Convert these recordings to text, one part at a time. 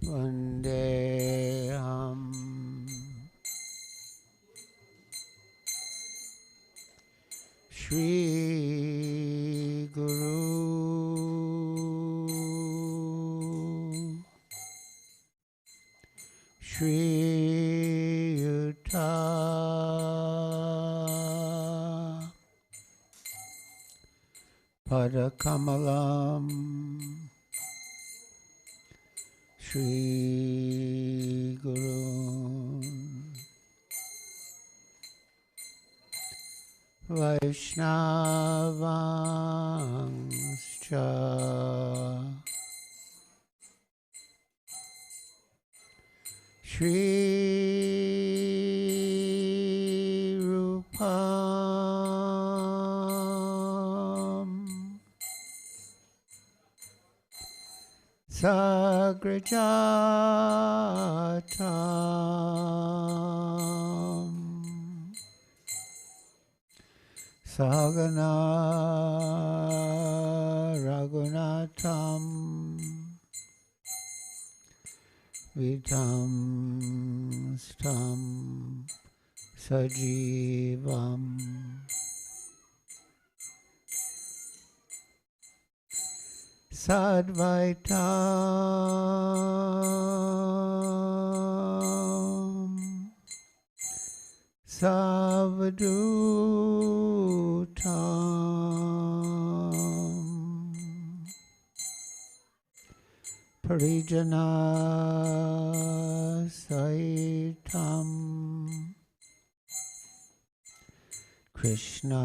Vandeham Shri Guru Shri Yuta Padakamalam Shri Guru Vaishnavangscha Shri Rupam Sagrajatam Sagana Raghunatham Vidham Stam Sajivam Sadvaitam Savadutam Parijana Saitam Krishna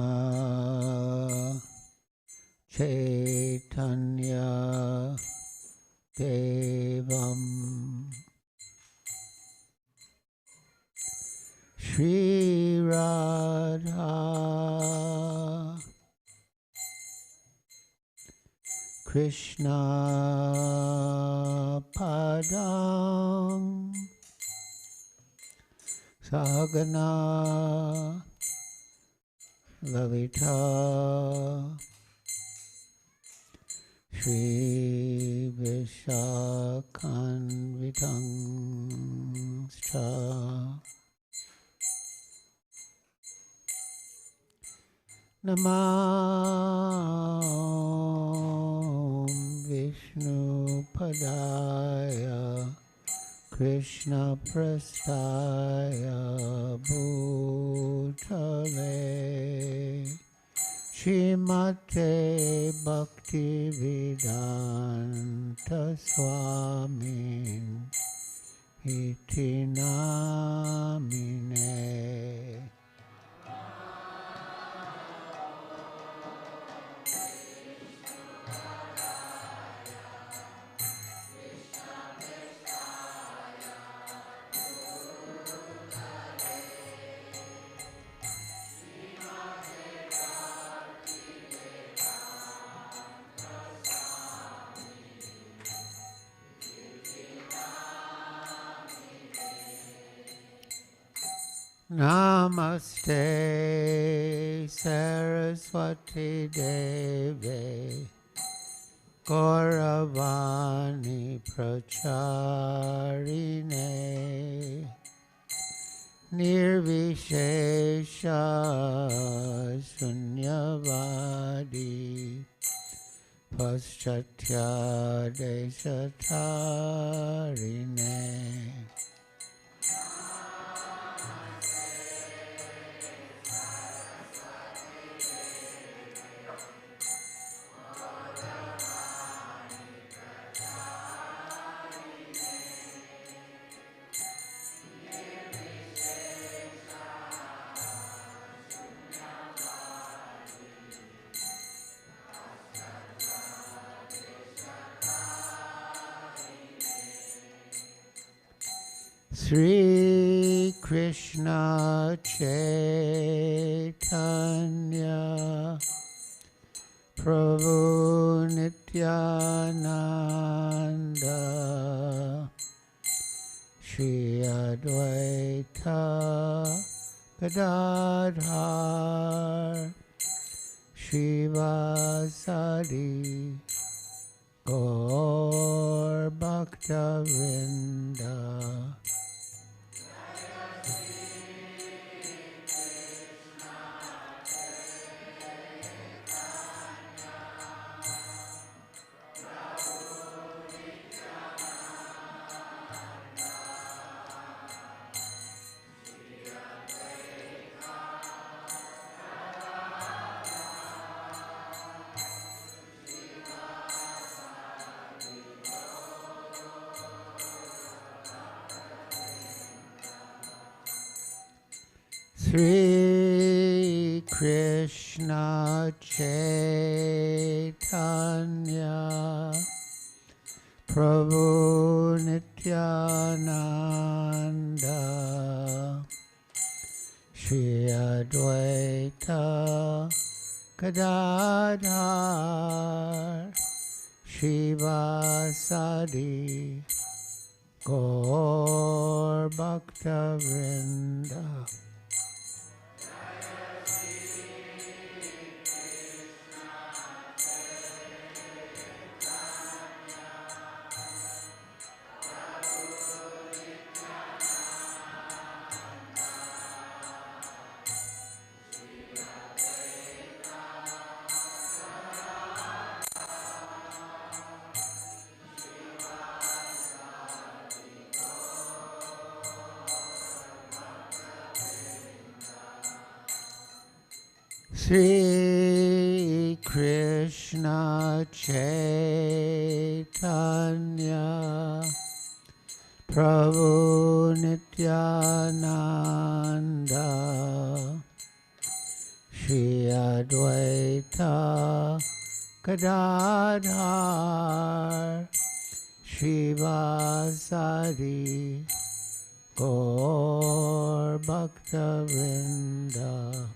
Chaitanya Devam Shri Radha Krishna Padam Sahagana Lalita Shri Vishakhanvitam Scha Namam Vishnu Padaya Krishna Prastaya Bhutale Shrimate Bhakti Vedanta Swami Iti Namine Namaste Saraswati Deve Gauravani Pracharine Nirvishesha Sunyavadi Paschatya Desatarine Sri Krishna Chaitanya Prabhu Nityananda Shri Advaita Gadadhar Shivasadi Gaur Bhakta Vrinda. Sri Krishna Chaitanya Prabhu Nityananda Shri Advaita Gadadhar Shivasadi Gaur Bhakta Vrinda. Sri Krishna Chaitanya Prabhu Nityananda Shri Advaita Gadadhar Shivasadi Gaur Bhakta Vrinda.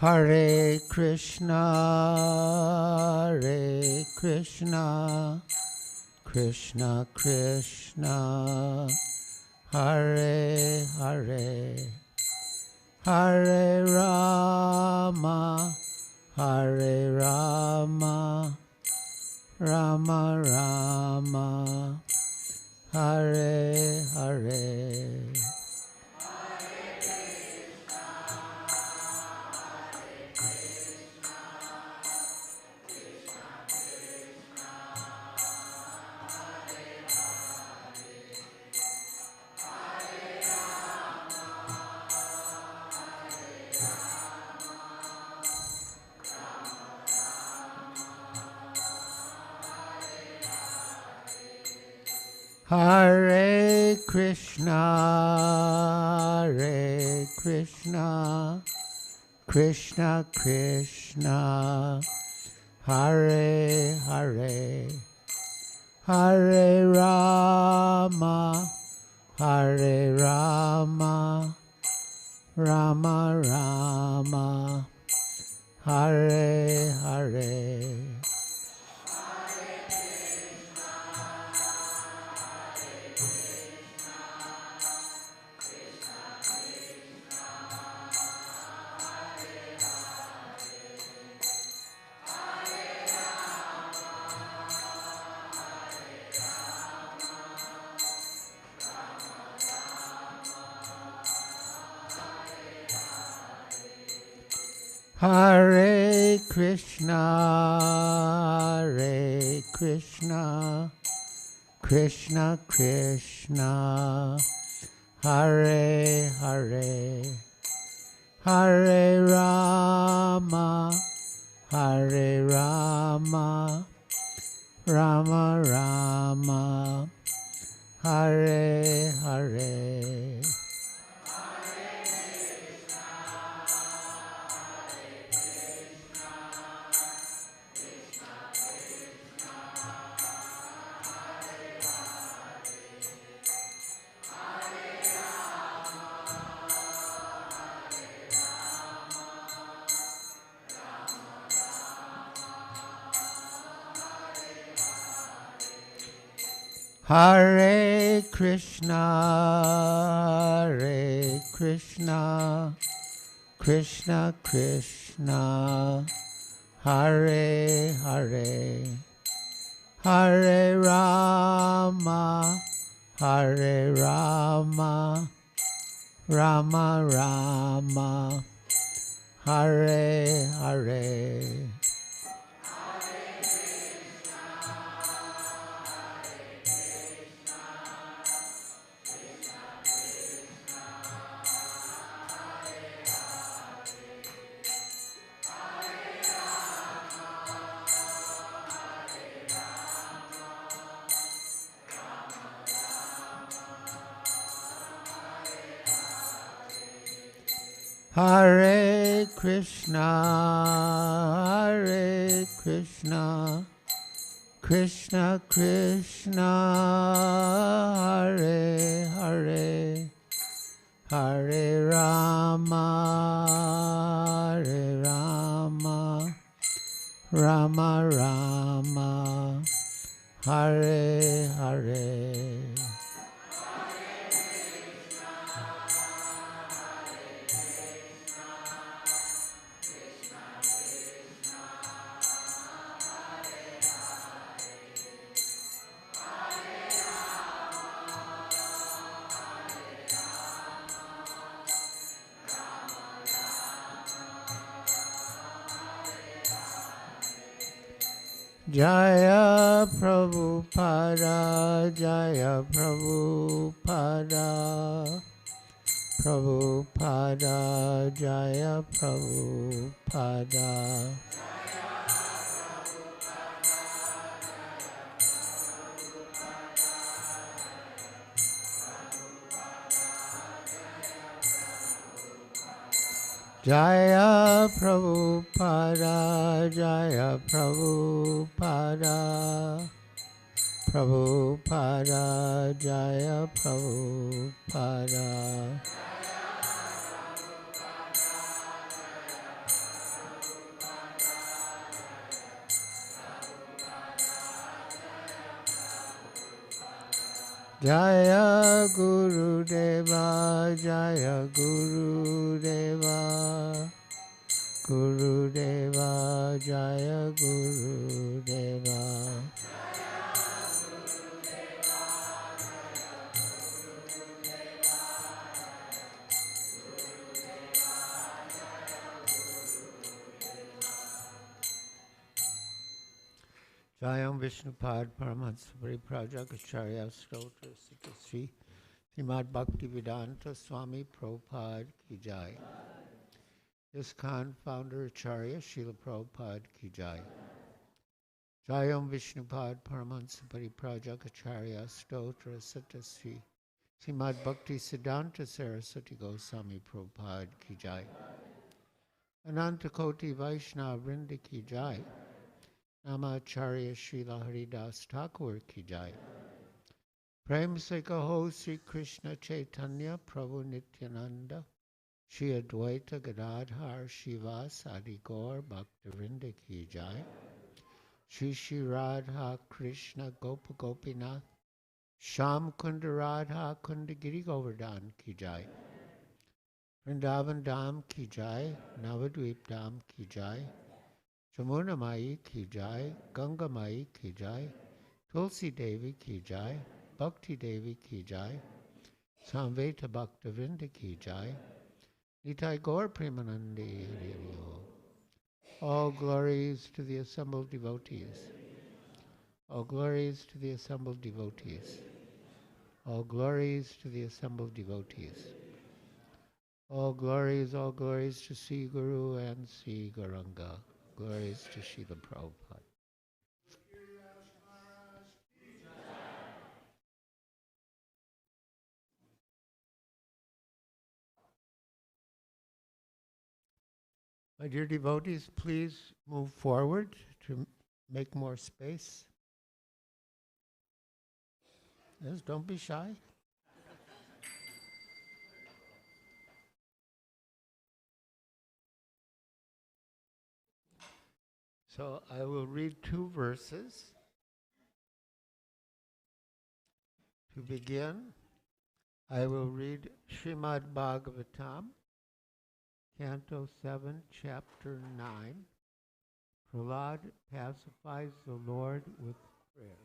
Hare Krishna, Hare Krishna, Krishna Krishna, Hare Hare, Hare Rama, Hare Rama, Rama Rama, Hare Hare. Hare Krishna, Hare Krishna, Krishna Krishna, Hare Hare, Hare Rama, Hare Rama, Rama Rama, Hare Hare. Hare Krishna, Hare Krishna, Krishna Krishna, Hare Hare, Hare Rama, Hare Rama, Rama Rama, Hare Hare. Hare Krishna, Hare Krishna, Krishna Krishna, Hare Hare, Hare Rama, Hare Rama, Rama Rama, Hare Hare. Hare Krishna, Hare Krishna, Krishna Krishna, Hare Hare, Hare Rama, Hare Rama, Rama Rama, Hare Hare. Jaya Prabhupada, Jaya Prabhupada, Prabhupada, Jaya Prabhupada. Jaya Prabhupada, Jaya Prabhupada, Prabhupada, Jaya Prabhupada. Jaya Guru Deva, Jaya Guru Deva, Guru Deva, Jaya Guru Deva. Jayam Vishnupad Paramahansa Pariprajaka Stotra Sri Srimad Bhaktivedanta Swami Prabhupada Ki Jai. ISKCON founder Acharya Srila Prabhupada Ki Jai. Jayam Vishnupad Paramahansa Pariprajaka Stotra Sri Srimad Bhaktivedanta Saraswati Goswami Prabhupada Ki Jai. Anantakoti Vaishnava Vrinda Ki Jai. Namacharya Srila Haridas Thakur Ki Jai. Prem Se Kaho Sri Krishna Chaitanya Prabhu Nityananda Shri Advaita Gadadhar Shivas Adi Gaur Bhaktivinoda Ki Jai. Shri Shri Radha Krishna Gopa Gopinath Sham Kunda Radha Kunda Giri Govardhan Ki Jai. Vrindavan Dham Ki Jai. Navadvip Dham Ki Jai. Jamuna Mai Ki Jai. Ganga Mai Ki Jai. Tulsi Devi Ki Jai. Bhakti Devi Ki Jai. Samveta Bhaktivinoda Ki Jai. Nitai Gaur Premanandi Hari Ho. All glories to the assembled devotees. All glories to the assembled devotees. All glories to the assembled devotees. All glories to Sri Guru and Sri Gauranga. Glories to Srila Prabhupada. My dear devotees, please move forward to make more space. Yes, don't be shy. So I will read two verses. To begin, I will read Srimad Bhagavatam, Canto 7, Chapter 9. Prahlad pacifies the Lord with prayers.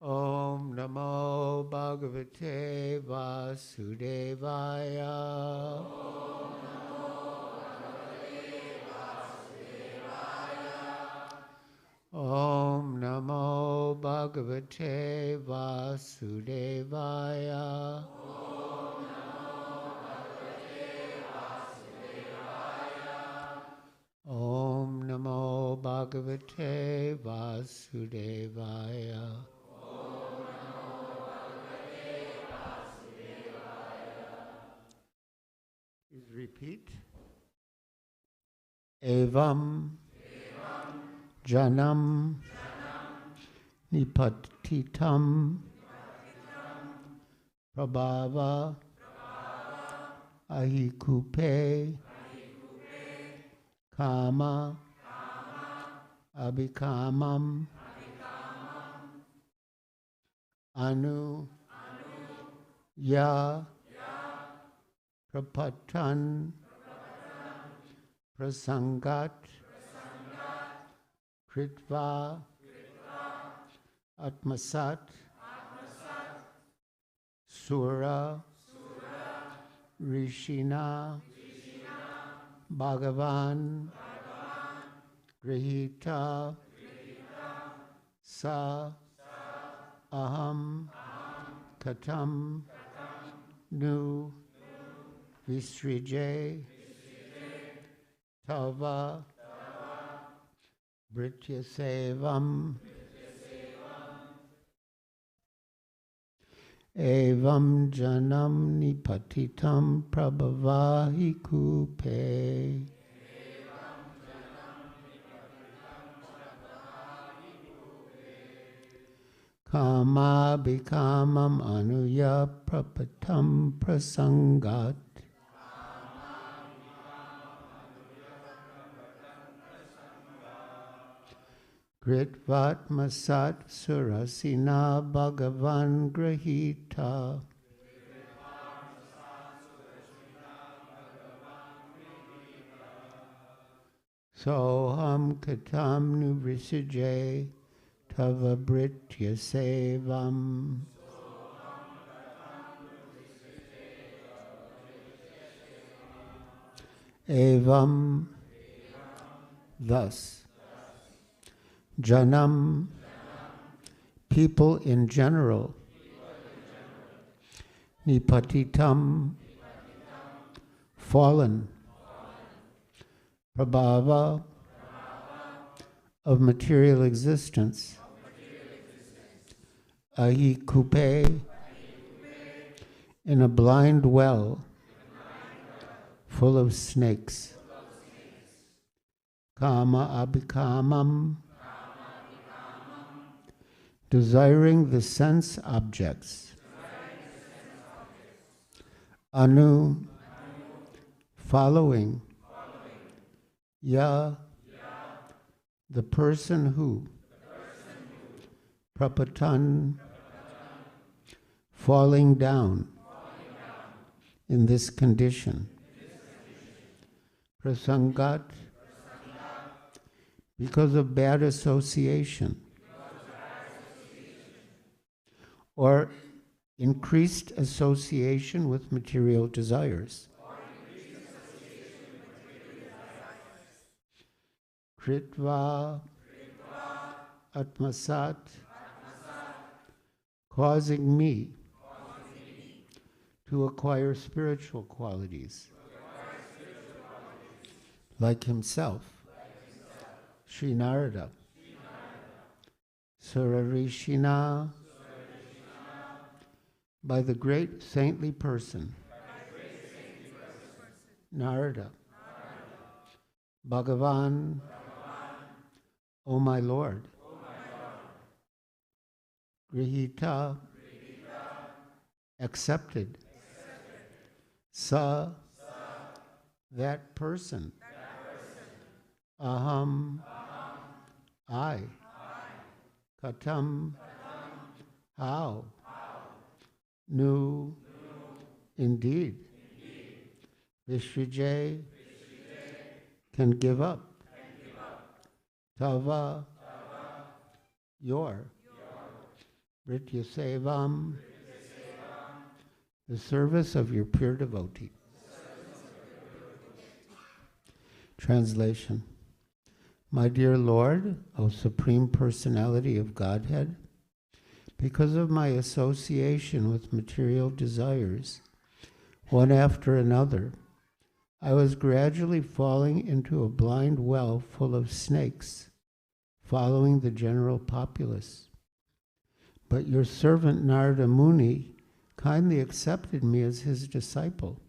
Om Namo Bhagavate Vasudevaya. Om Namo Bhagavate Vasudevaya. Om Namo Bhagavate Vasudevaya. Please repeat. Evam Janam Nipatitam Prabhava Ahikupe Kama Abhikamam Anu Ya Prapatan Prasangat Kritva Atmasat Sura Rishina Bhagavan Grihita Sa Aham Katam Nu Visrije Tava Britya Sevam Evam Janam Nipatitam Prabhavahi Kupe Kama Bikamam Anuya Prapatam Prasangat Gritvat Masat Surasina Bhagavan Grahita Soham Katam Nuvrisije Tava Britya Sevam Evam Thus Janam, people in general. Nipatitam, fallen. Prabhava, of material existence. Ahikupe, in a blind well, full of snakes. Kama abhikamam, desiring the sense objects. Anu, following. Ya, the person who. Prapatan, falling down in this condition. Prasangat, because of bad association. Or increased association with material desires. Kritva, Atmasat, causing me to acquire spiritual qualities, like himself, Sri Narada, Surarishina, by the great saintly person, Narada, Bhagavan, O my Lord, Grihita, accepted, Sa, that person, Aham, I, Katam, how, Nu, indeed, Vishvijay, can give up, Tava, your, Vrityasevam, the service of your pure devotee. Translation. My dear Lord, O Supreme Personality of Godhead, because of my association with material desires, one after another, I was gradually falling into a blind well full of snakes, following the general populace. But your servant Narada Muni kindly accepted me as his disciple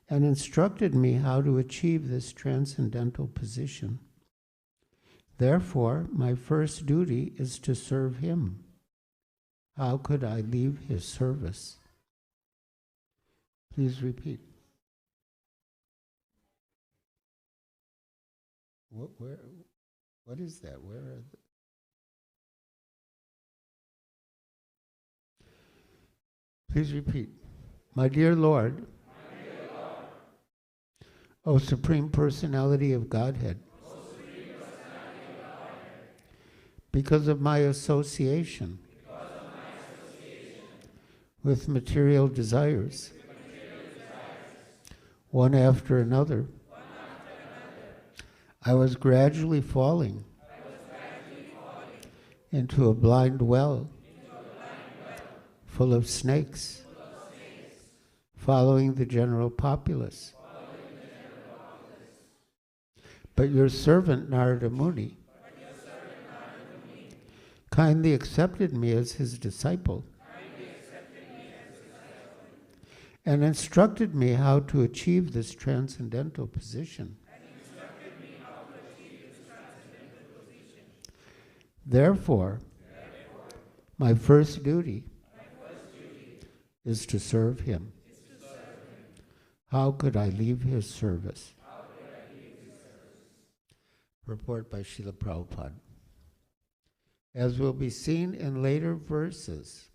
and instructed me how to achieve this transcendental position. Therefore, my first duty is to serve him. How could I leave his service? Please repeat. What is that? Where are the... Please repeat. My dear Lord, O Supreme Personality of Godhead, because of my association with material desires, one after another, I was gradually falling into a blind well full of snakes, following the general populace. But your servant Narada Muni kindly accepted me as his disciple and instructed me how to achieve this transcendental position. Therefore, my first duty is to serve him. How could I leave his service? Report by Srila Prabhupada. As will be seen in later verses,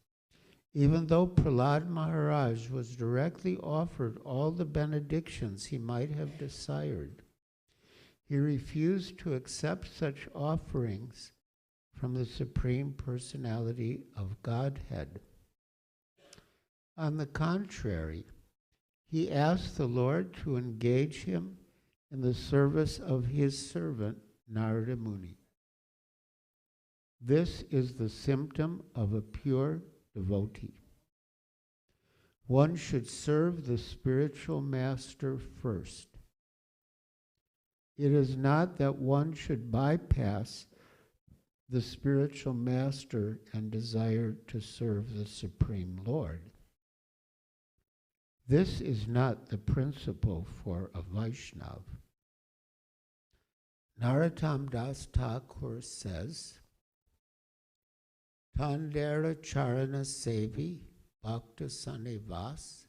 even though Prahlad Maharaj was directly offered all the benedictions he might have desired, he refused to accept such offerings from the Supreme Personality of Godhead. On the contrary, he asked the Lord to engage him in the service of his servant Narada Muni. This is the symptom of a pure devotee. One should serve the spiritual master first. It is not that one should bypass the spiritual master and desire to serve the Supreme Lord. This is not the principle for a Vaishnav. Narottam Das Thakur says, Tandera Charana Sevi Bhakta Sanivas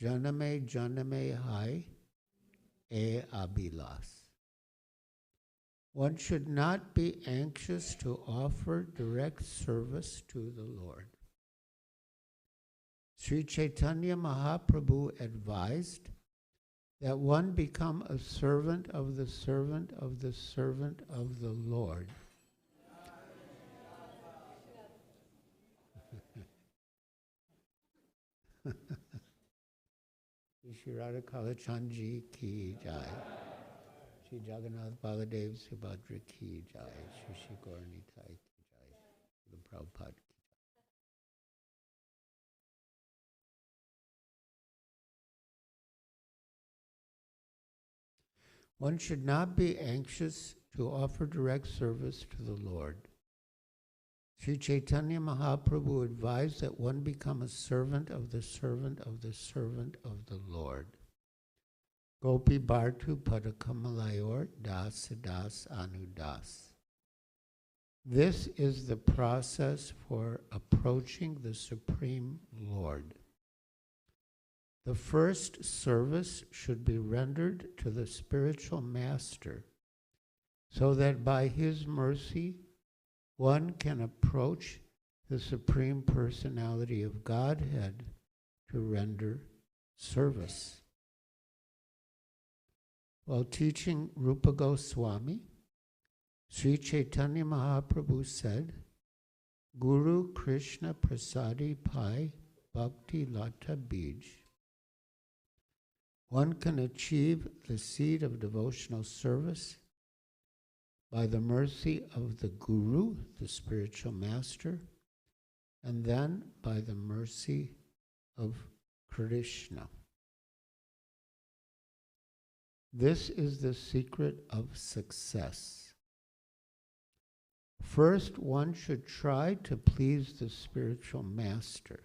Janame Janame Hai E Abhilas. One should not be anxious to offer direct service to the Lord. Sri Chaitanya Mahaprabhu advised that one become a servant of the servant of the servant of the Lord. Shri Radha Kalachandji ki jai. Shri Jagannath Baladev Subhadra ki jai. Shri Shri Gauranitai ki jai. The Prabhupada ki jai. One should not be anxious to offer direct service to the Lord. Sri Chaitanya Mahaprabhu advised that one become a servant of the servant of the servant of the Lord. Gopi Bhartu Padakamalayur Das Das Anudas. This is the process for approaching the Supreme Lord. The first service should be rendered to the spiritual master so that by his mercy one can approach the Supreme Personality of Godhead to render service. While teaching Rupa Goswami, Sri Chaitanya Mahaprabhu said, Guru Krishna Prasadi Pai Bhakti Lata Bij. One can achieve the seed of devotional service by the mercy of the Guru, the spiritual master, and then by the mercy of Krishna. This is the secret of success. First, one should try to please the spiritual master,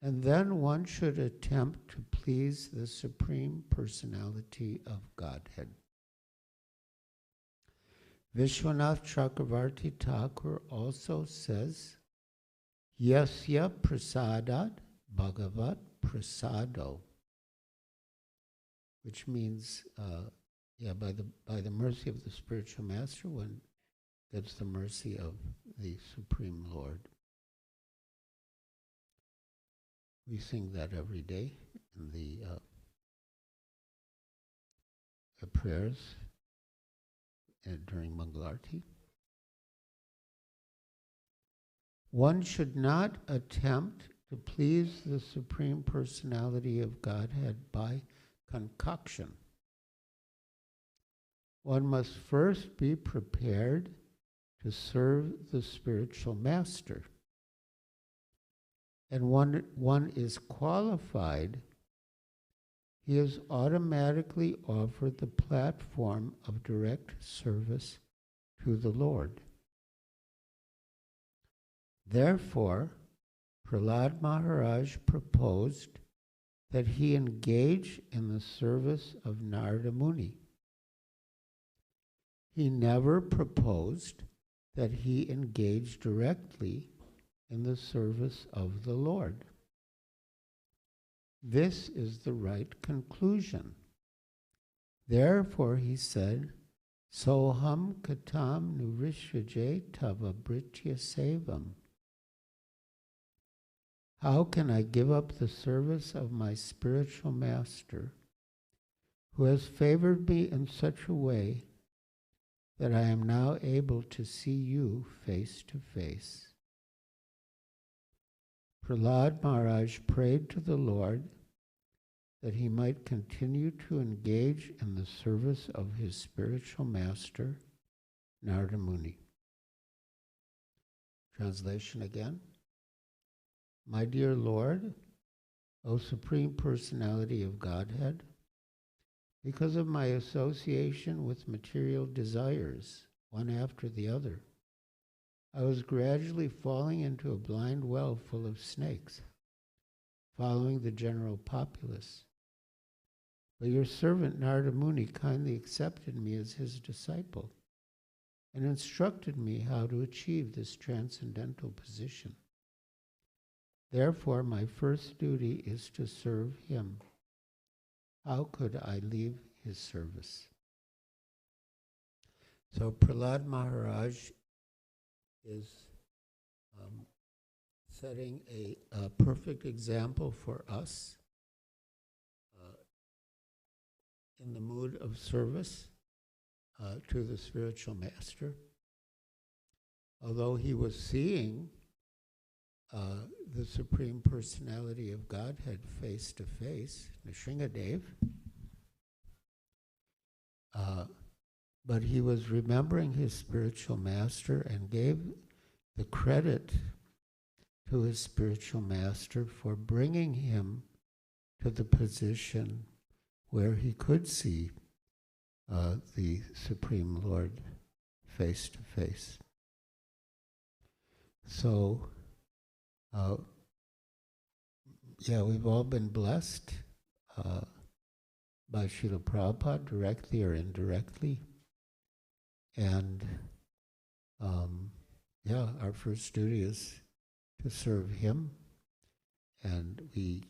and then one should attempt to please the Supreme Personality of Godhead. Vishwanath Chakravarti Thakur also says, Yasya prasadat bhagavat prasado, which means, by the mercy of the spiritual master, one gets the mercy of the Supreme Lord. We sing that every day in the prayers during Mangalarti. One should not attempt to please the Supreme Personality of Godhead by concoction. One must first be prepared to serve the spiritual master. And one is qualified, he is automatically offered the platform of direct service to the Lord. Therefore, Prahlad Maharaj proposed that he engage in the service of Narada Muni. He never proposed that he engage directly in the service of the Lord. This is the right conclusion. Therefore, he said, Soham katam nurishraje tava britya sevam. How can I give up the service of my spiritual master, who has favored me in such a way that I am now able to see you face to face? Prahlad Maharaj prayed to the Lord that he might continue to engage in the service of his spiritual master, Narada Muni. Translation again. My dear Lord, O Supreme Personality of Godhead, because of my association with material desires, one after the other, I was gradually falling into a blind well full of snakes, following the general populace. But your servant Narada Muni kindly accepted me as his disciple and instructed me how to achieve this transcendental position. Therefore, my first duty is to serve him. How could I leave his service? So Prahlad Maharaj is setting a perfect example for us in the mood of service to the spiritual master. Although he was seeing the Supreme Personality of Godhead face to face, Nrsimha, but he was remembering his spiritual master and gave the credit to his spiritual master for bringing him to the position where he could see the Supreme Lord face to face. So, we've all been blessed by Srila Prabhupada, directly or indirectly. And our first duty is to serve him. And we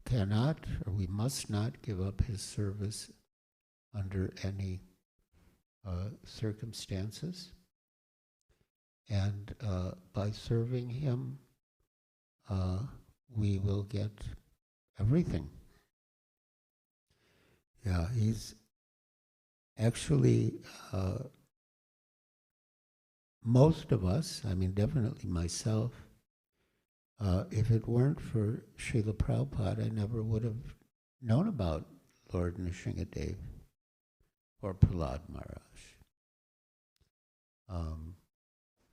cannot, or we must not give up his service under any circumstances. And by serving him, we will get everything. Yeah, he's actually, most of us, I mean definitely myself, if it weren't for Srila Prabhupada, I never would have known about Lord Nrsimhadev or Prahlad Maharaj.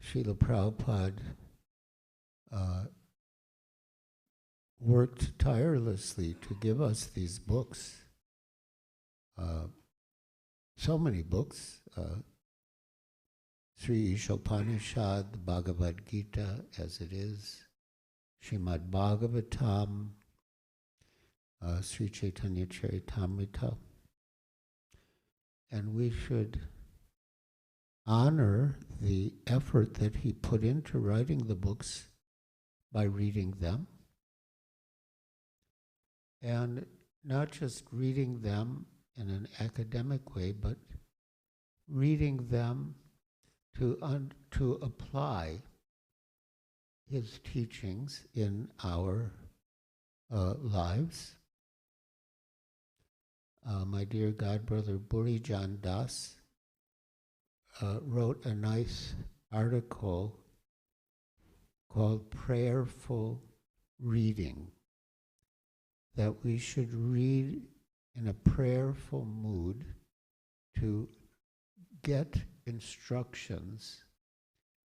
Srila Prabhupada worked tirelessly to give us these books, so many books, Sri Ishopanishad, the Bhagavad Gita as it is, Srimad Bhagavatam, Sri Chaitanya Charitamrita. And we should honor the effort that he put into writing the books by reading them. And not just reading them in an academic way, but reading them to apply his teachings in our lives. My dear godbrother Burijan Das wrote a nice article called Prayerful Reading, that we should read in a prayerful mood to get instructions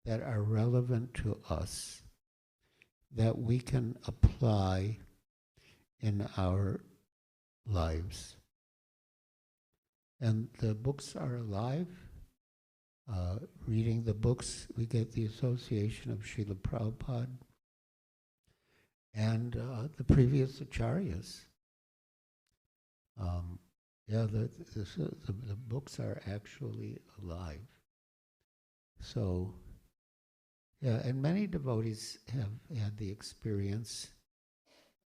that are relevant to us, that we can apply in our lives. And the books are alive. Reading the books, we get the association of Srila Prabhupada and the previous acharyas. The books are actually alive. So, yeah, and many devotees have had the experience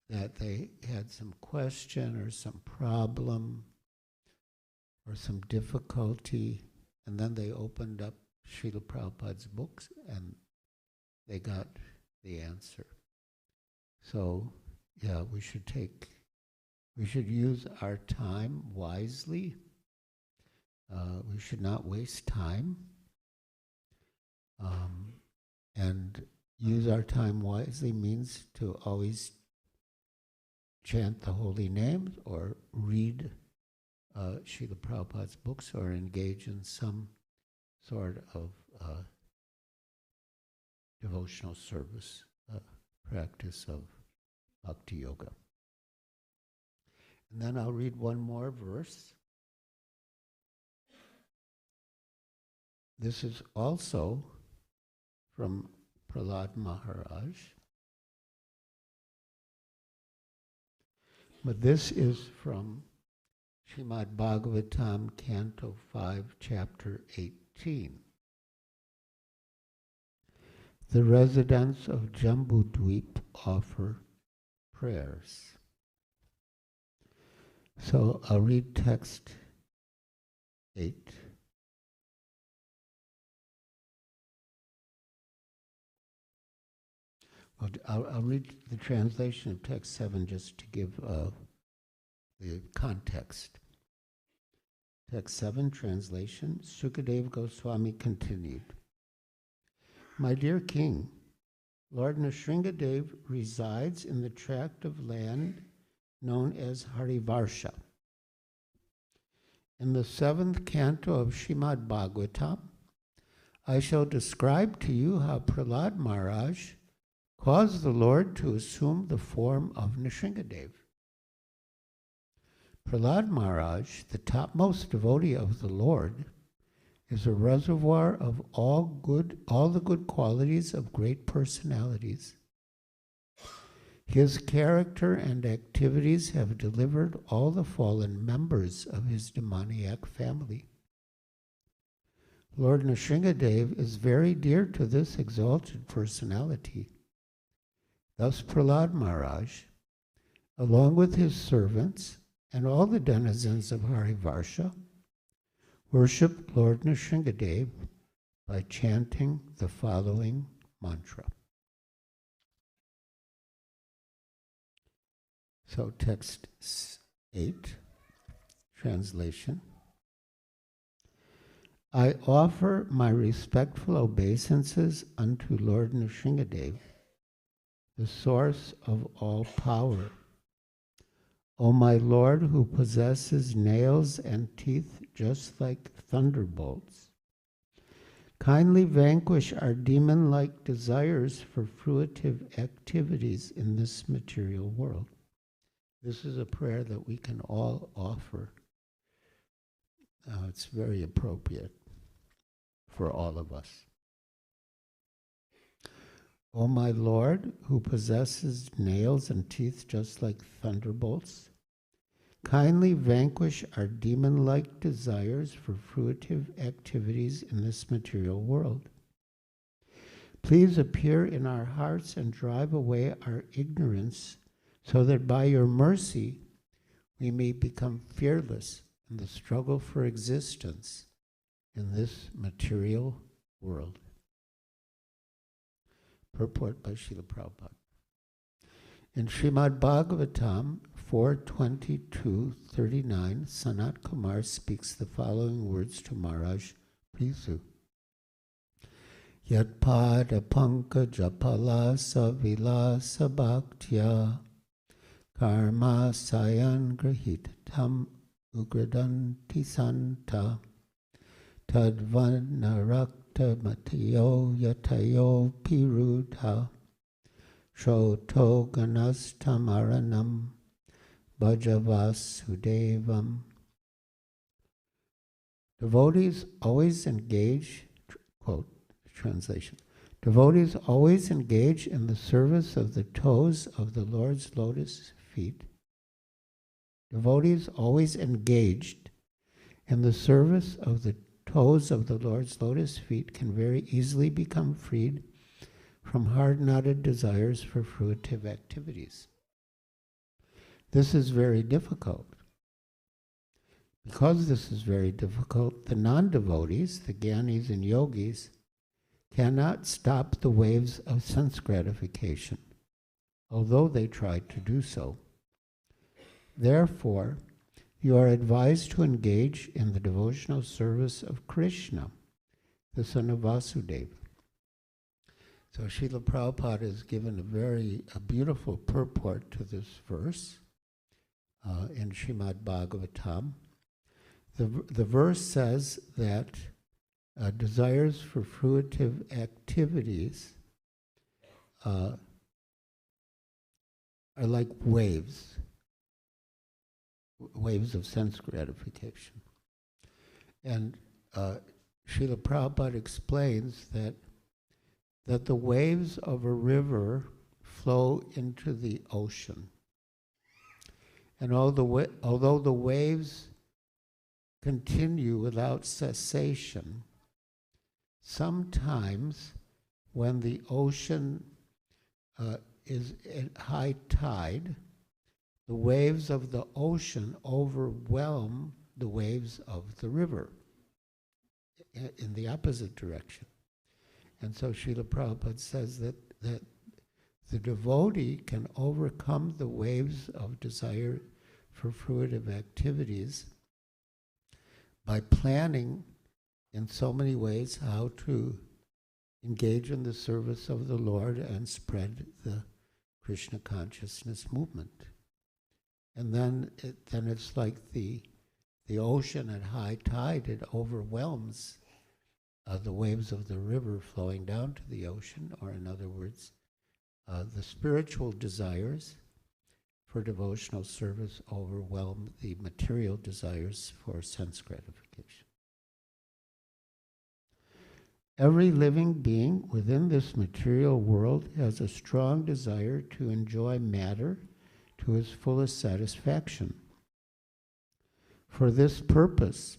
that they had some question or some problem or some difficulty, and then they opened up Srila Prabhupada's books and they got the answer. So, yeah, we should use our time wisely. We should not waste time. And use our time wisely means to always chant the holy names or read Srila Prabhupada's books or engage in some sort of devotional service, practice of bhakti yoga. And then I'll read one more verse. This is also from Prahlad Maharaj. But this is from Srimad Bhagavatam, Canto 5, Chapter 18. The residents of Jambudweep offer prayers. So I'll read text 8. Well, I'll read the translation of text 7 just to give the context. Text 7 translation, Sukadeva Goswami continued. My dear king, Lord Nrsimhadev resides in the tract of land known as Harivarsha. In the 7th canto of Srimad Bhagavatam, I shall describe to you how Prahlad Maharaj caused the Lord to assume the form of Nrsimhadev. Prahlad Maharaj, the topmost devotee of the Lord, is a reservoir of all the good qualities of great personalities. His character and activities have delivered all the fallen members of his demoniac family. Lord Nrsimhadev is very dear to this exalted personality. Thus Prahlad Maharaj, along with his servants and all the denizens of Harivarsha worship Lord Nrsimhadev by chanting the following mantra. So text 8, translation. I offer my respectful obeisances unto Lord Nrsimhadev, the source of all power. O my Lord, who possesses nails and teeth just like thunderbolts, kindly vanquish our demon-like desires for fruitive activities in this material world. This is a prayer that we can all offer. It's very appropriate for all of us. O my Lord, who possesses nails and teeth just like thunderbolts, kindly vanquish our demon-like desires for fruitive activities in this material world. Please appear in our hearts and drive away our ignorance, so that by your mercy we may become fearless in the struggle for existence in this material world. Purport by Srila Prabhupada. In Srimad Bhagavatam 4:22-39, Sanat Kumar speaks the following words to Maharaj Prithu. Yat pada pankaja palasa vilasa bhaktya karma sayan grahitatam ugradanti santa tadvanarakta matayo yatayo pirudha shoto ganastamaranam bhajavasudevam. Devotees always engage, quote, translation, devotees always engage in the service of the toes of the Lord's lotus feet. Devotees always engaged in the service of the toes of the Lord's lotus feet can very easily become freed from hard-knotted desires for fruitive activities. This is very difficult. Because this is very difficult, the non-devotees, the jnanis and yogis, cannot stop the waves of sense gratification, although they try to do so. Therefore, you are advised to engage in the devotional service of Krishna, the son of Vasudeva. So Srila Prabhupada has given a beautiful purport to this verse in Srimad Bhagavatam. The verse says that desires for fruitive activities are like waves of sense gratification. And Srila Prabhupada explains that the waves of a river flow into the ocean. And although the waves continue without cessation, sometimes when the ocean is at high tide, the waves of the ocean overwhelm the waves of the river in the opposite direction. And so Srila Prabhupada says that the devotee can overcome the waves of desire for fruitive activities by planning in so many ways how to engage in the service of the Lord and spread the Krishna consciousness movement. And then it's like the ocean at high tide. It overwhelms the waves of the river flowing down to the ocean, or in other words, the spiritual desires for devotional service overwhelm the material desires for sense gratification. Every living being within this material world has a strong desire to enjoy matter to its fullest satisfaction. For this purpose,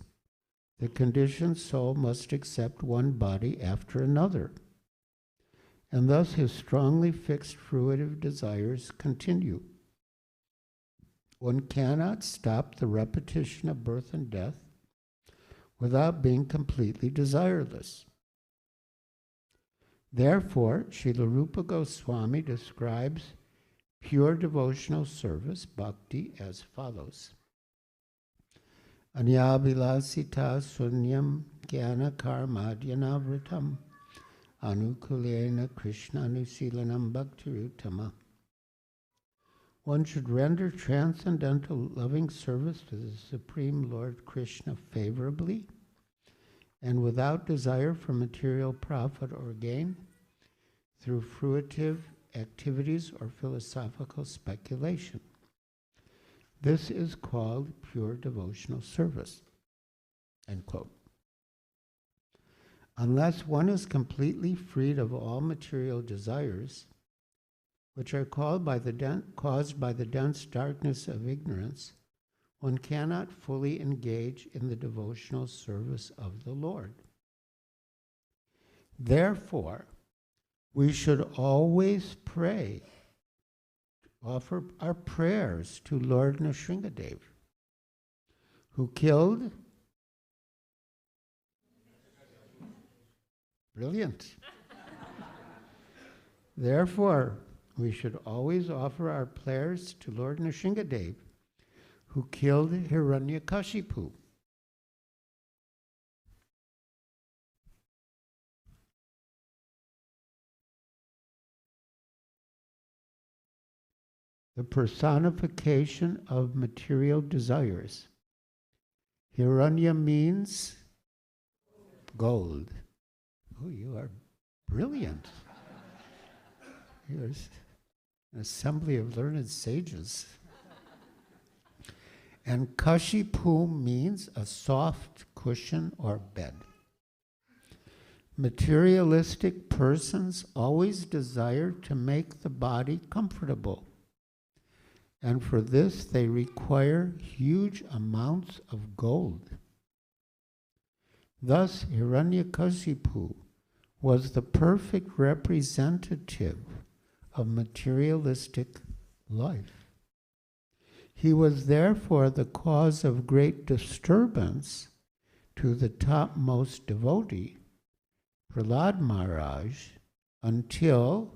the conditioned soul must accept one body after another, and thus his strongly fixed fruitive desires continue. One cannot stop the repetition of birth and death without being completely desireless. Therefore, Srila Rupa Goswami describes pure devotional service, bhakti, as follows. Anyabilasita sunyam jnana karmadyanavritam anukulena krishna anusilanam bhaktirutama. One should render transcendental loving service to the Supreme Lord Krishna favorably and without desire for material profit or gain through fruitive activities or philosophical speculation. This is called pure devotional service. End quote. Unless one is completely freed of all material desires, which are caused by the dense darkness of ignorance, one cannot fully engage in the devotional service of the Lord. Therefore, we should always pray, offer our prayers to Lord Nrsimhadev, who killed. Brilliant. Therefore, we should always offer our prayers to Lord Nrsimhadev, who killed Hiranyakashipu. The personification of material desires. Hiranya means gold. Oh, you are brilliant. Here's an assembly of learned sages. And Kashipu means a soft cushion or bed. Materialistic persons always desire to make the body comfortable. And for this, they require huge amounts of gold. Thus, Hiranyakashipu was the perfect representative of materialistic life. He was therefore the cause of great disturbance to the topmost devotee, Prahlad Maharaj, until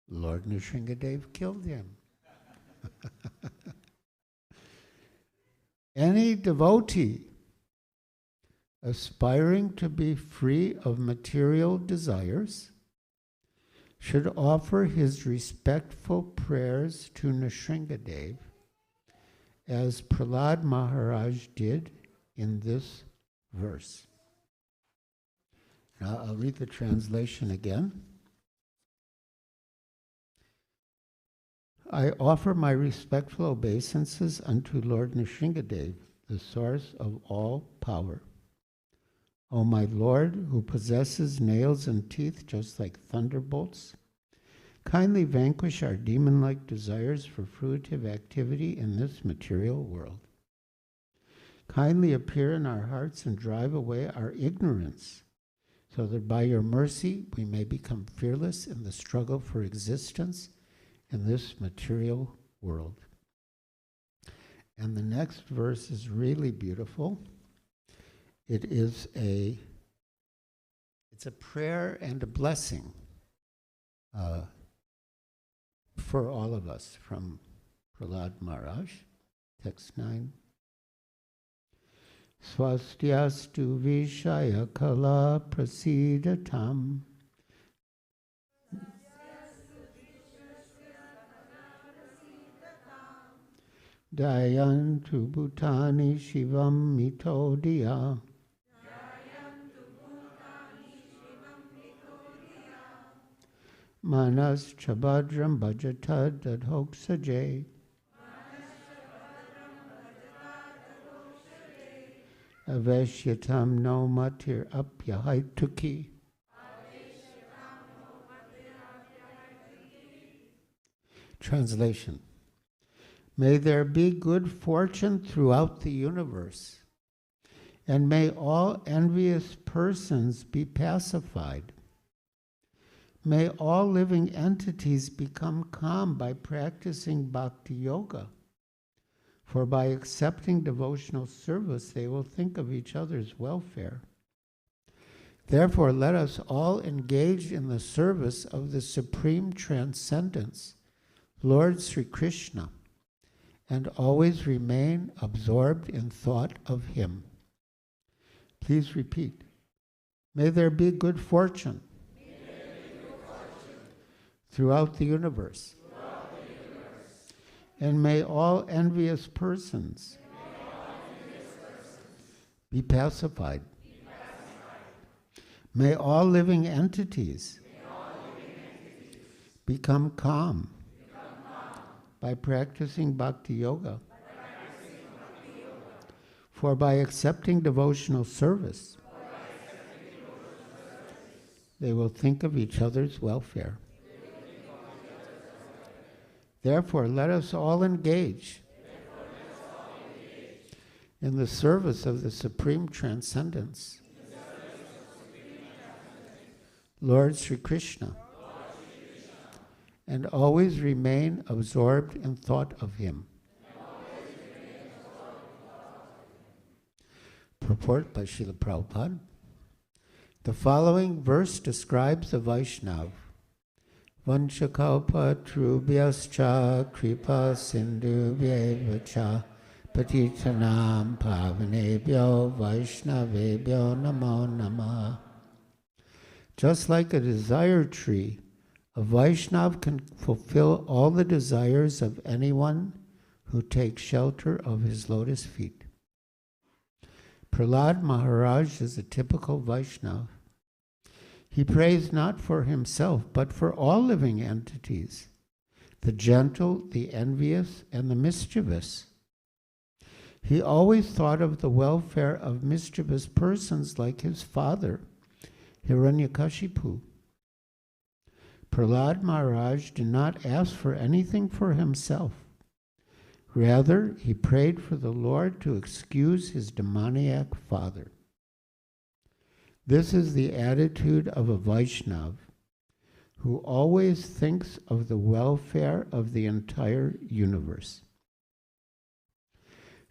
Lord Nrsimhadev killed him. Any devotee aspiring to be free of material desires should offer his respectful prayers to Nrsimhadev, as Prahlad Maharaj did in this verse. Now I'll read the translation again. I offer my respectful obeisances unto Lord Nrsimhadev, the source of all power. O my Lord, who possesses nails and teeth just like thunderbolts, kindly vanquish our demon-like desires for fruitive activity in this material world. Kindly appear in our hearts and drive away our ignorance, so that by your mercy we may become fearless in the struggle for existence in this material world. And the next verse is really beautiful. It's a prayer and a blessing for all of us from Prahlad Maharaj, text 9. Swastyastu vishaya kala prasidatam Dayantu bhutani shivam mitodiya Manas chabadram bhajata dadhoksaje Aveshyatam no matir apyahaituki. Translation. May there be good fortune throughout the universe, and may all envious persons be pacified. May all living entities become calm by practicing bhakti yoga. For by accepting devotional service, they will think of each other's welfare. Therefore, let us all engage in the service of the Supreme Transcendence, Lord Sri Krishna, and always remain absorbed in thought of Him. Please repeat. May there be good fortune throughout the universe. And may all envious persons be pacified. May all living entities become calm by practicing bhakti yoga. For by accepting devotional service, they will think of each other's welfare. Therefore, let us all engage in the service of the Supreme Transcendence, Lord Sri Krishna, and always remain absorbed in thought of Him. Purport by Srila Prabhupada. The following verse describes a Vaishnava. Vanchakalpa trubhyascha kripa sindhubhyeva cha patitanam pavanebhyo vaishnavebhyo namo namaha. Just like a desire tree, a Vaishnava can fulfill all the desires of anyone who takes shelter of his lotus feet. Prahlad Maharaj is a typical Vaishnava. He prays not for himself, but for all living entities, the gentle, the envious, and the mischievous. He always thought of the welfare of mischievous persons like his father, Hiranyakashipu. Prahlad Maharaj did not ask for anything for himself. Rather, he prayed for the Lord to excuse his demoniac father. This is the attitude of a Vaishnava who always thinks of the welfare of the entire universe.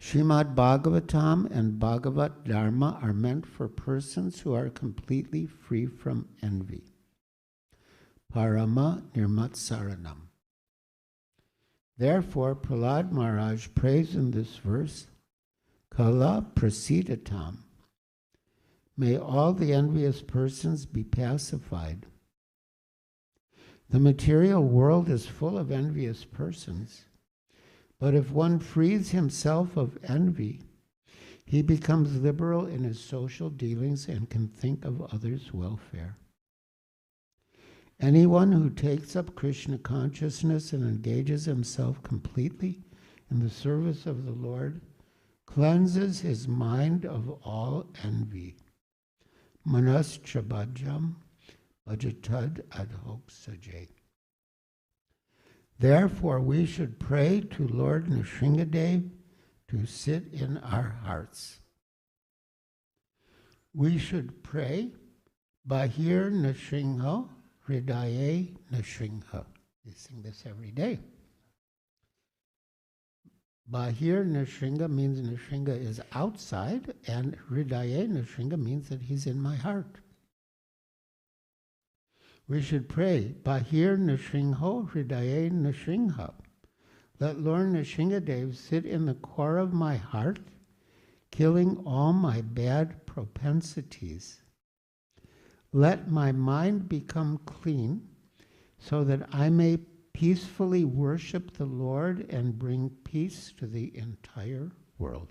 Srimad Bhagavatam and Bhagavat Dharma are meant for persons who are completely free from envy. Parama Nirmatsaranam. Therefore, Prahlad Maharaj prays in this verse, Kala Prasidatam. May all the envious persons be pacified. The material world is full of envious persons, but if one frees himself of envy, he becomes liberal in his social dealings and can think of others' welfare. Anyone who takes up Krishna consciousness and engages himself completely in the service of the Lord cleanses his mind of all envy. Manas chabajam bhajatad adhok sajay. Therefore, we should pray to Lord Nrsimhadev to sit in our hearts. We should pray, Bahir Nrsimha, Hridaye Nrsimha. We sing this every day. Bahir Nrsimha means Nrsimha is outside, and Hridaye Nrsimha means that he's in my heart. We should pray, Bahir Nrsimha, Hridaye Nrsimha. Let Lord Nrsimhadev sit in the core of my heart, killing all my bad propensities. Let my mind become clean so that I may peacefully worship the Lord and bring peace to the entire world.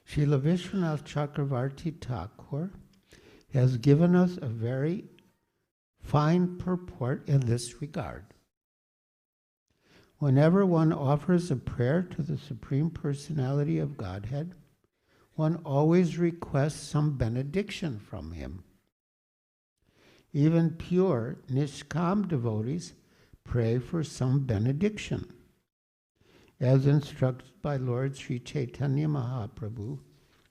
Srila Vishwanath Chakravarti Thakur has given us a very fine purport in this regard. Whenever one offers a prayer to the Supreme Personality of Godhead, one always requests some benediction from Him. Even pure, nishkam devotees pray for some benediction, as instructed by Lord Sri Chaitanya Mahaprabhu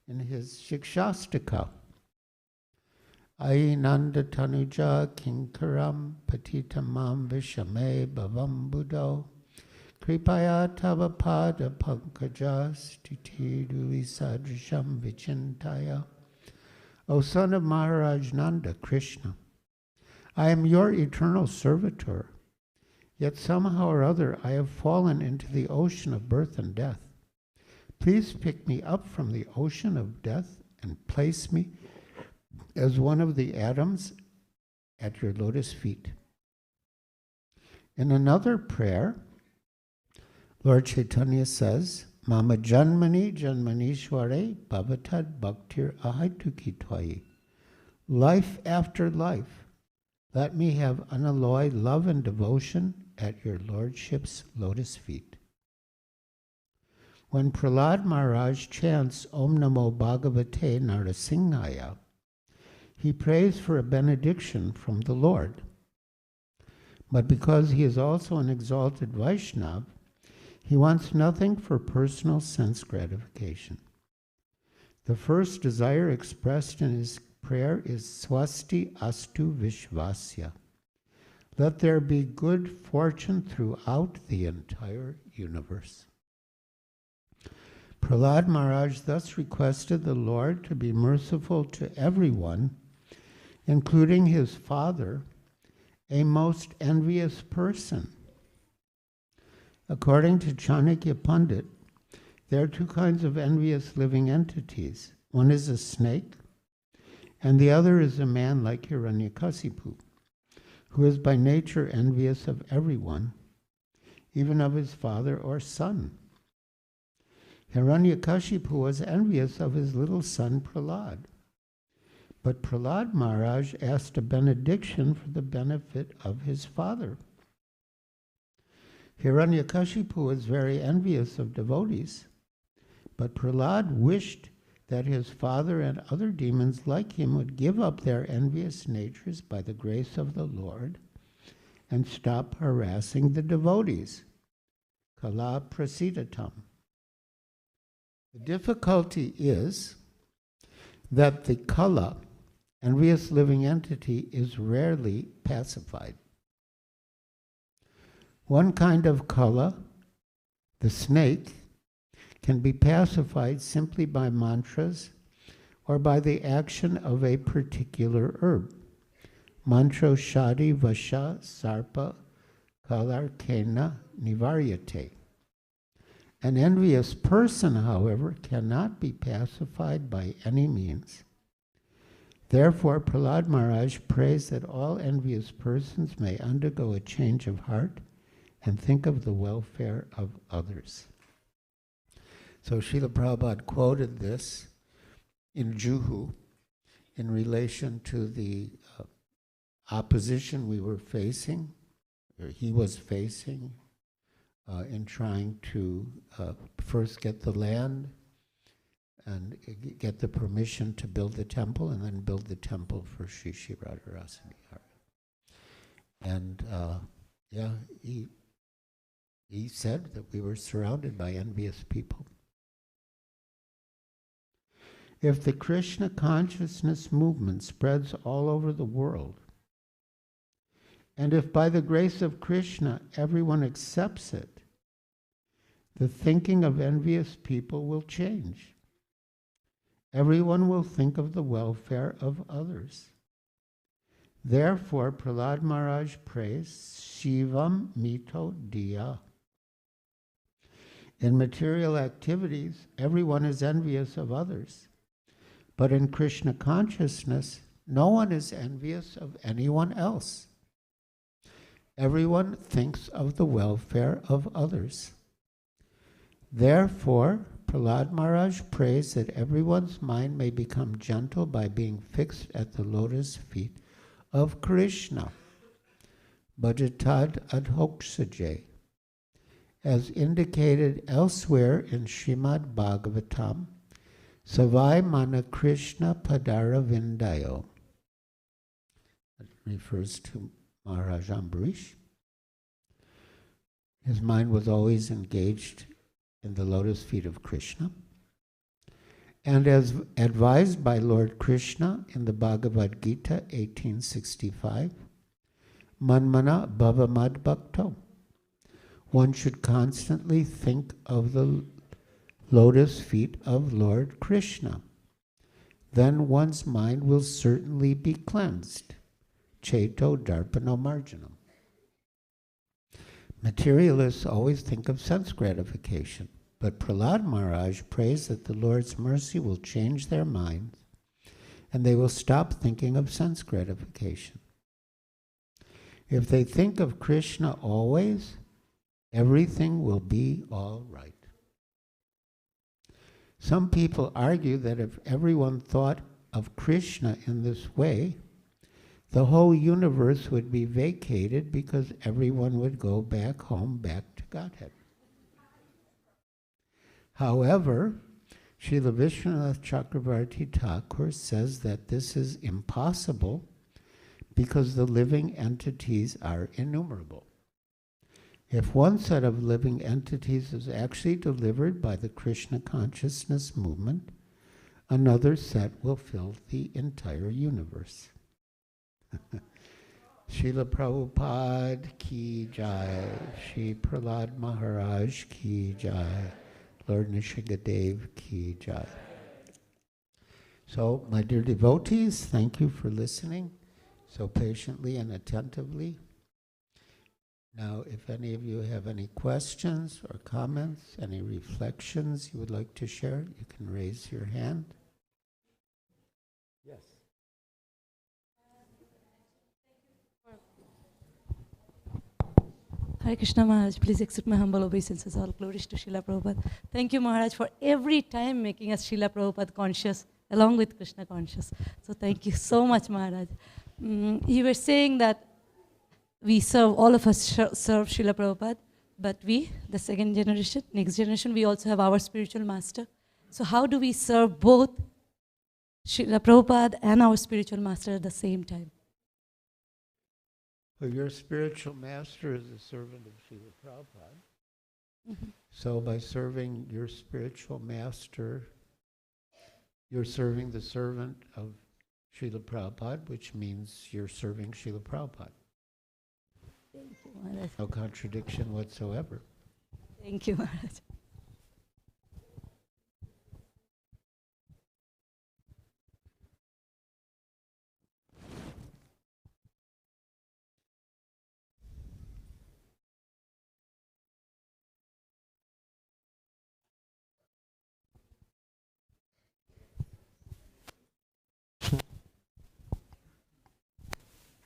in his Shikshastaka. Ainanda tanuja kinkaram patitamam vishame bhavam buddho kripaya tava pada pankajas titi duli sadrisham vichintaya. O son of Maharaj Nanda, Krishna, I am your eternal servitor, yet somehow or other I have fallen into the ocean of birth and death. Please pick me up from the ocean of death and place me as one of the atoms at your lotus feet. In another prayer, Lord Chaitanya says, Mama Janmani Janmanishware Bhavatad Bhaktir Ahaituki Twai. Life after life, let me have unalloyed love and devotion at your Lordship's lotus feet. When Prahlad Maharaj chants Om Namo Bhagavate Nrsimhaya, he prays for a benediction from the Lord. But because he is also an exalted Vaishnava, he wants nothing for personal sense gratification. The first desire expressed in his prayer is Swasti Astu Vishvasya. Let there be good fortune throughout the entire universe. Prahlad Maharaj thus requested the Lord to be merciful to everyone, including his father, a most envious person. According to Chanakya Pandit, there are two kinds of envious living entities. One is a snake, and the other is a man like Hiranyakasipu, who is by nature envious of everyone, even of his father or son. Hiranyakashipu was envious of his little son Prahlad. But Prahlad Maharaj asked a benediction for the benefit of his father. Hiranyakashipu was very envious of devotees, but Prahlad wished that his father and other demons like him would give up their envious natures by the grace of the Lord and stop harassing the devotees. Kala prasidatam. The difficulty is that the kala, envious living entity, is rarely pacified. One kind of kala, the snake, can be pacified simply by mantras or by the action of a particular herb. Mantro shadi vasha sarpa kalarkena nivaryate. An envious person, however, cannot be pacified by any means. Therefore, Prahlad Maharaj prays that all envious persons may undergo a change of heart and think of the welfare of others. So Srila Prabhupada quoted this in Juhu in relation to the opposition we were facing, or he was facing, in trying to first get the land and get the permission to build the temple, and then build the temple for Sri Sri Radharasa Vihara. And he said that we were surrounded by envious people. If the Krishna consciousness movement spreads all over the world, and if by the grace of Krishna everyone accepts it, the thinking of envious people will change. Everyone will think of the welfare of others. Therefore, Prahlad Maharaj prays, Shivam mito diya. In material activities, everyone is envious of others. But in Krishna consciousness, no one is envious of anyone else. Everyone thinks of the welfare of others. Therefore, Prahlad Maharaj prays that everyone's mind may become gentle by being fixed at the lotus feet of Krishna. Bhajatad adhoksaje. As indicated elsewhere in Srimad Bhagavatam, Savai Mana Krishna Padara Vindayo. That refers to Maharaj Ambarish. His mind was always engaged in the lotus feet of Krishna. And as advised by Lord Krishna in the Bhagavad Gita 1865, Manmana Bhavamad Bhakto. One should constantly think of the lotus feet of Lord Krishna. Then one's mind will certainly be cleansed. Cheto Darpano Marjanam. Materialists always think of sense gratification, but Prahlad Maharaj prays that the Lord's mercy will change their minds and they will stop thinking of sense gratification. If they think of Krishna always, everything will be all right. Some people argue that if everyone thought of Krishna in this way, the whole universe would be vacated because everyone would go back home, back to Godhead. However, Srila Vishwanath Chakravarti Thakur says that this is impossible because the living entities are innumerable. If one set of living entities is actually delivered by the Krishna consciousness movement, another set will fill the entire universe. Srila Prabhupada ki jai, Shri Prahlad Maharaj ki jai, Lord Nishingadev ki jai. So, my dear devotees, thank you for listening so patiently and attentively. Now, if any of you have any questions or comments, any reflections you would like to share, you can raise your hand. Yes. Hare Krishna Maharaj, please accept my humble obeisances. All glories to Srila Prabhupada. Thank you Maharaj for every time making us Srila Prabhupada conscious along with Krishna conscious. So thank you so much Maharaj. You were saying that we serve, all of us serve Srila Prabhupada, but we, the second generation, next generation, we also have our spiritual master. So how do we serve both Srila Prabhupada and our spiritual master at the same time? Well, your spiritual master is a servant of Srila Prabhupada. Mm-hmm. So by serving your spiritual master, you're serving the servant of Srila Prabhupada, which means you're serving Srila Prabhupada. Thank you, Maharaj. No contradiction whatsoever. Thank you, Maharaj.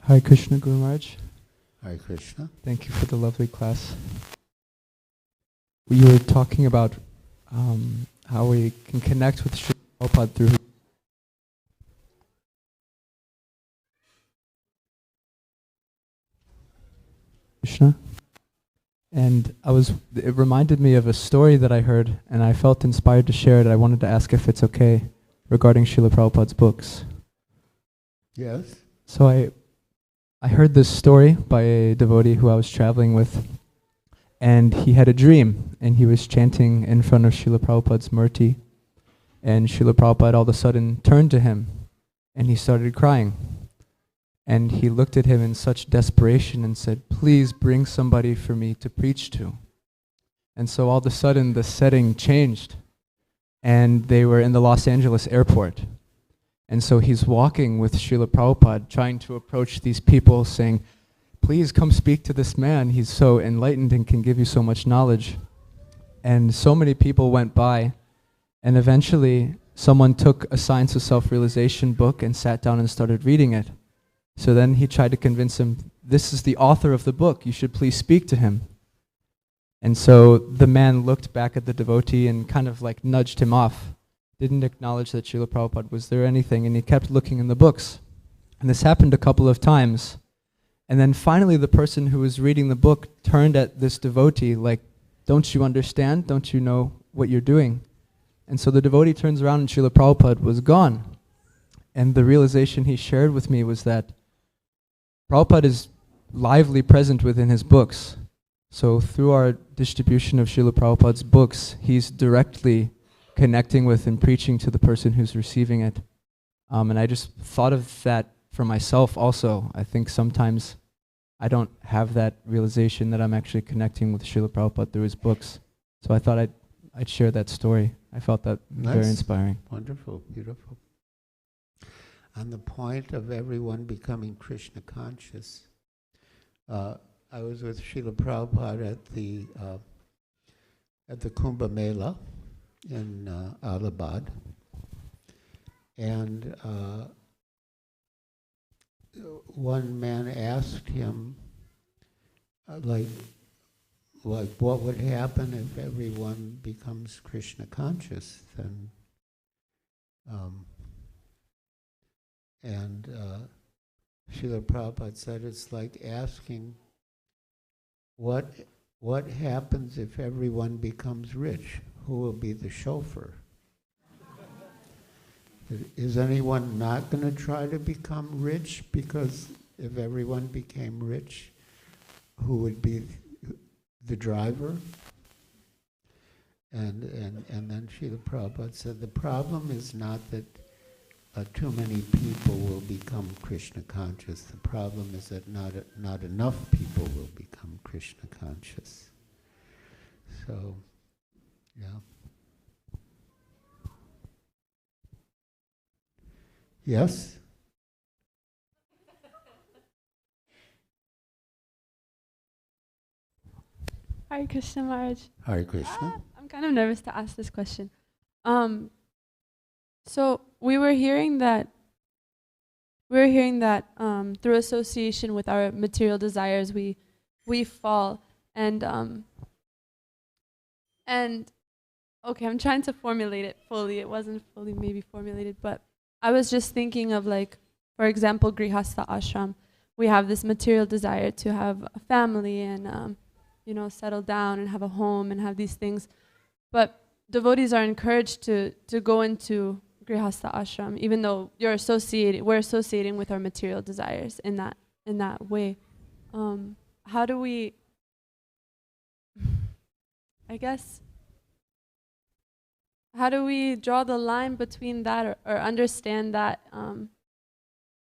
Hare Krishna, Guru Maharaj. Hare Krishna. Thank you for the lovely class. You were talking about how we can connect with Srila Prabhupada through Krishna. And it reminded me of a story that I heard, and I felt inspired to share it. I wanted to ask if it's okay regarding Srila Prabhupada's books. Yes. So I heard this story by a devotee who I was traveling with, and he had a dream, and he was chanting in front of Srila Prabhupada's murti, and Srila Prabhupada all of a sudden turned to him, and he started crying. And he looked at him in such desperation and said, "Please bring somebody for me to preach to." And so all of a sudden the setting changed, and they were in the Los Angeles airport. And so he's walking with Srila Prabhupada, trying to approach these people, saying, "Please come speak to this man. He's so enlightened and can give you so much knowledge." And so many people went by, and eventually someone took a Science of Self-Realization book and sat down and started reading it. So then he tried to convince him, "This is the author of the book. You should please speak to him." And so the man looked back at the devotee and kind of like nudged him off. Didn't acknowledge that Srila Prabhupada was there or anything, and he kept looking in the books. And this happened a couple of times. And then finally the person who was reading the book turned at this devotee like, "Don't you understand? Don't you know what you're doing?" And so the devotee turns around and Srila Prabhupada was gone. And the realization he shared with me was that Prabhupada is lively present within his books. So through our distribution of Srila Prabhupada's books, he's directly connecting with and preaching to the person who's receiving it. And I just thought of that for myself also. I think sometimes I don't have that realization that I'm actually connecting with Srila Prabhupada through his books. So I thought I'd share that story. I felt that very inspiring. Wonderful, beautiful. On the point of everyone becoming Krishna conscious, I was with Srila Prabhupada at the Kumbh Mela in Allahabad, and one man asked him, like what would happen if everyone becomes Krishna conscious? And Srila Prabhupada said it's like asking what happens if everyone becomes rich? Who will be the chauffeur? Is anyone not going to try to become rich? Because if everyone became rich, who would be the driver? And then Srila Prabhupada said the problem is not that too many people will become Krishna conscious. The problem is that not enough people will become Krishna conscious. So, yeah. Yes? Hare Krishna, Maharaj. Hare Krishna. I'm kind of nervous to ask this question. So we were hearing that through association with our material desires, we fall. And okay, I'm trying to formulate it fully. It wasn't fully maybe formulated, but I was just thinking of, like, for example, Grihastha ashram. We have this material desire to have a family and settle down and have a home and have these things. But devotees are encouraged to go into Grihastha ashram, even though we're associating with our material desires in that way. How do we, I guess, how do we draw the line between that, or understand that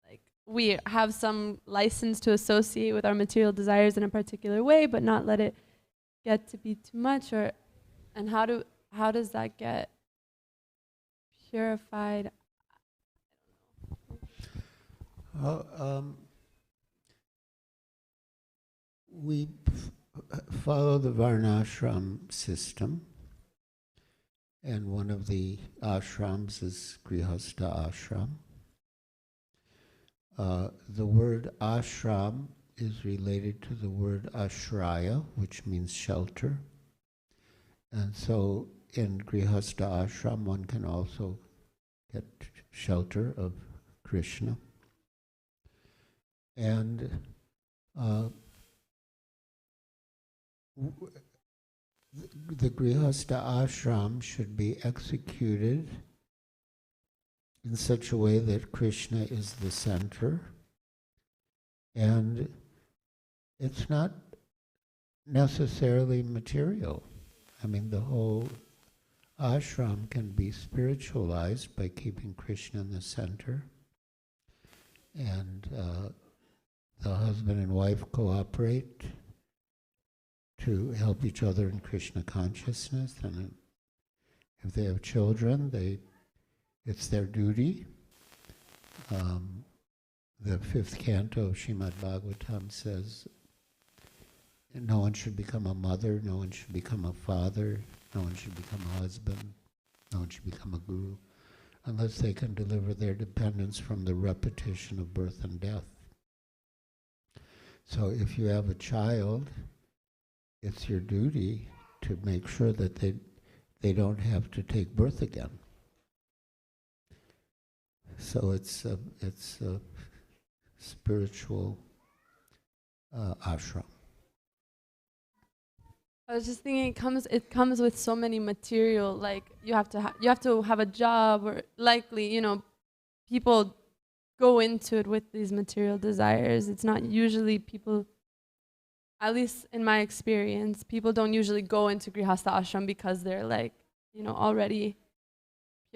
like we have some license to associate with our material desires in a particular way, but not let it get to be too much? And how does that get purified? We follow the Varnashram system, and one of the ashrams is Grihastha ashram. The word ashram is related to the word ashraya, which means shelter. And so in Grihastha ashram, one can also get shelter of Krishna. And the Grihastha ashram should be executed in such a way that Krishna is the center. And it's not necessarily material. I mean, the whole ashram can be spiritualized by keeping Krishna in the center. And the husband and wife cooperate to help each other in Krishna consciousness. And if they have children, it's their duty. The 5th canto of Srimad Bhagavatam says, no one should become a mother, no one should become a father, no one should become a husband, no one should become a guru, unless they can deliver their dependents from the repetition of birth and death. So if you have a child, it's your duty to make sure that they don't have to take birth again. So it's a spiritual ashram. I was just thinking it comes with so many material, like you have to have a job, or likely, people go into it with these material desires. It's not usually people, at least in my experience, people don't usually go into Grihastha ashram because they're like, already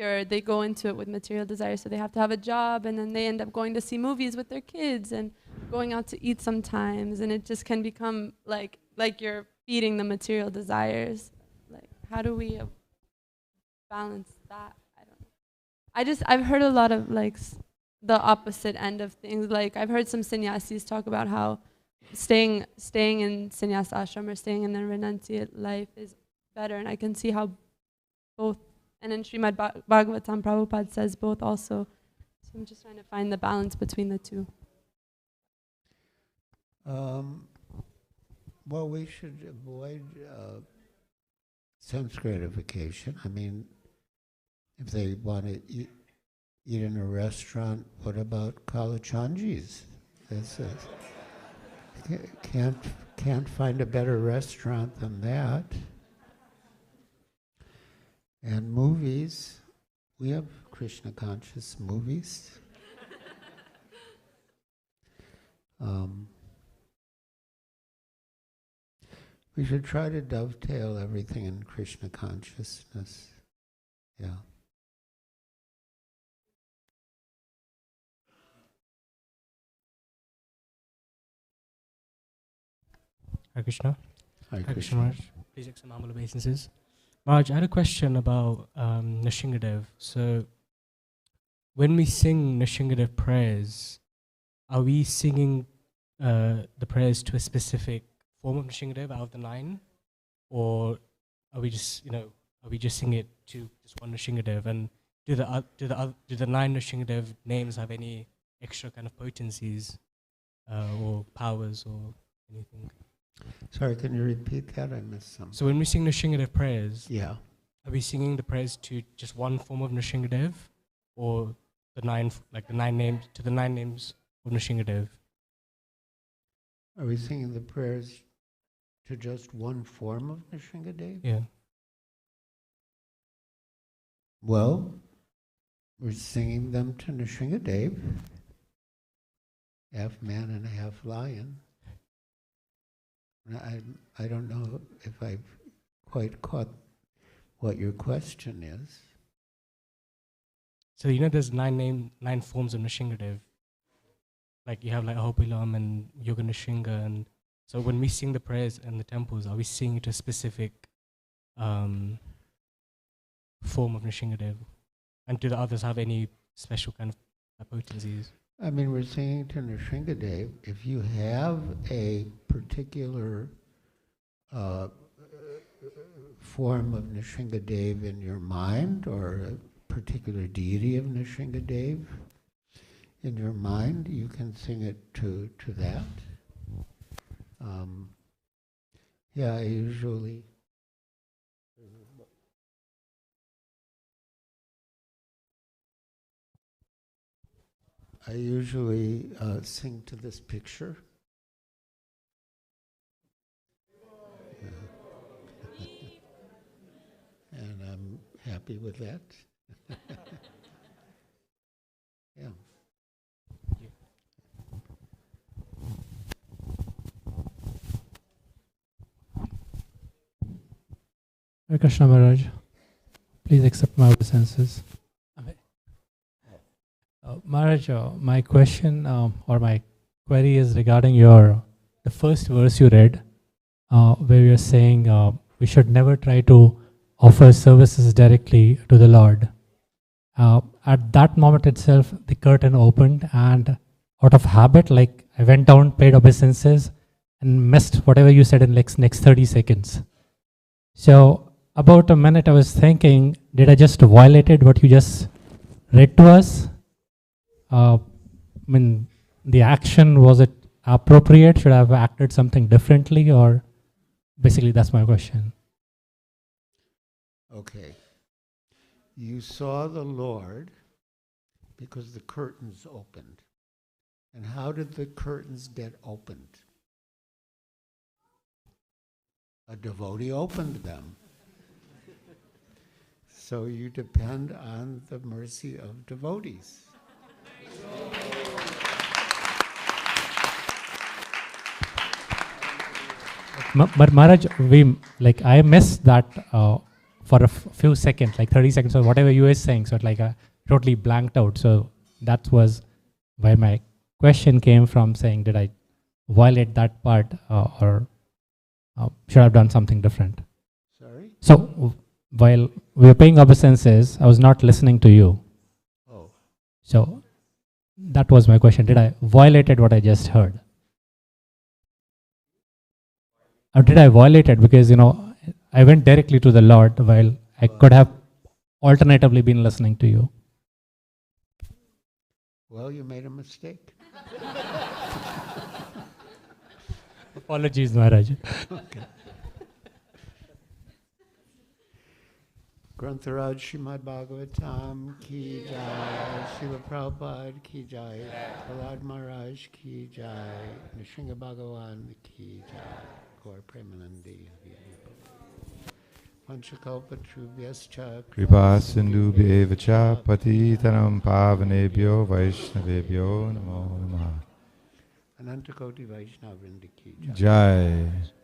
pure. They go into it with material desire, so they have to have a job, and then they end up going to see movies with their kids and going out to eat sometimes, and it just can become like you're feeding the material desires. Like, how do we balance that? I don't know. I've heard a lot of like the opposite end of things. Like, I've heard some sannyasis talk about how staying in sannyas ashram or staying in the renunciate life is better, and I can see how both. And in Srimad Bhagavatam, Prabhupada says both also. So I'm just trying to find the balance between the two. Well, we should avoid sense gratification. I mean, if they want to eat in a restaurant, what about Kalachanji's? Can't find a better restaurant than that. And movies, we have Krishna conscious movies. We should try to dovetail everything in Krishna consciousness. Yeah. Hare Krishna. Hare Krishna Krishna. Maharaj. Please accept my humble obeisances. Maharaj, I had a question about Nrsimha. So, when we sing Nrsimha prayers, are we singing the prayers to a specific form of Nrsimha out of the 9, or are we just singing it to just one Nrsimha? And do the 9 Nrsimha names have any extra kind of potencies or powers or anything? Sorry, can you repeat that? I missed something. So when we sing Nrsimha prayers, Yeah. are we singing the prayers to just one form of Nrsimha, or the 9 names to the 9 names of Nrsimha? Are we singing the prayers to just one form of Nrsimhadev? Yeah. Well, we're singing them to Nrsimhadev, half man and half lion. I don't know if I've quite caught what your question is. So there's 9 forms of Nrsimhadev. Like you have like Ahobilam and Yoga Nrsimha, and so when we sing the prayers in the temples, are we singing to a specific form of Nrsimhadev? And do the others have any special kind of potencies? I mean, we're singing to Nrsimhadev. If you have a particular form of Nrsimhadev in your mind, or a particular deity of Nrsimhadev in your mind, you can sing it to that. Yeah, I usually sing to this picture. And I'm happy with that. Yeah. Hare Krishna Maharaj, please accept my obeisances. Maharaj, my question or my query is regarding the first verse you read, where you're saying we should never try to offer services directly to the Lord. At that moment itself, the curtain opened, and out of habit, like I went down, paid obeisances, and missed whatever you said in next 30 seconds. So about a minute I was thinking, did I just violated what you just read to us? I mean, the action, was it appropriate? Should I have acted something differently? Or basically that's my question. Okay. You saw the Lord because the curtains opened. And how did the curtains get opened? A devotee opened them. So you depend on the mercy of devotees. But Maharaj, I missed that for a few seconds, like 30 seconds or whatever you were saying. So like I totally blanked out. So that was where my question came from, saying, did I violate that part or should I have done something different? Sorry? So while we were paying obeisances, I was not listening to you. Oh. So that was my question. Did I violated what I just heard? Or did I violate it? Because, I went directly to the Lord while I could have alternatively been listening to you. Well, you made a mistake. Apologies, Maharaj. Okay. Grantharaj Srimad Bhagavatam ki jai, Srila Prabhupada ki jai, Prahlad Maharaj ki jai, Nrsimha Bhagavan ki jai, Gaur Premanandi. Panchakalpatrubhyascha Kripa Sindhubhyeva cha Patitanam Pavanebhyo Vaishnavebhyo Namo Namaha. Anantakoti Vaishnavrinda ki jai. Jai.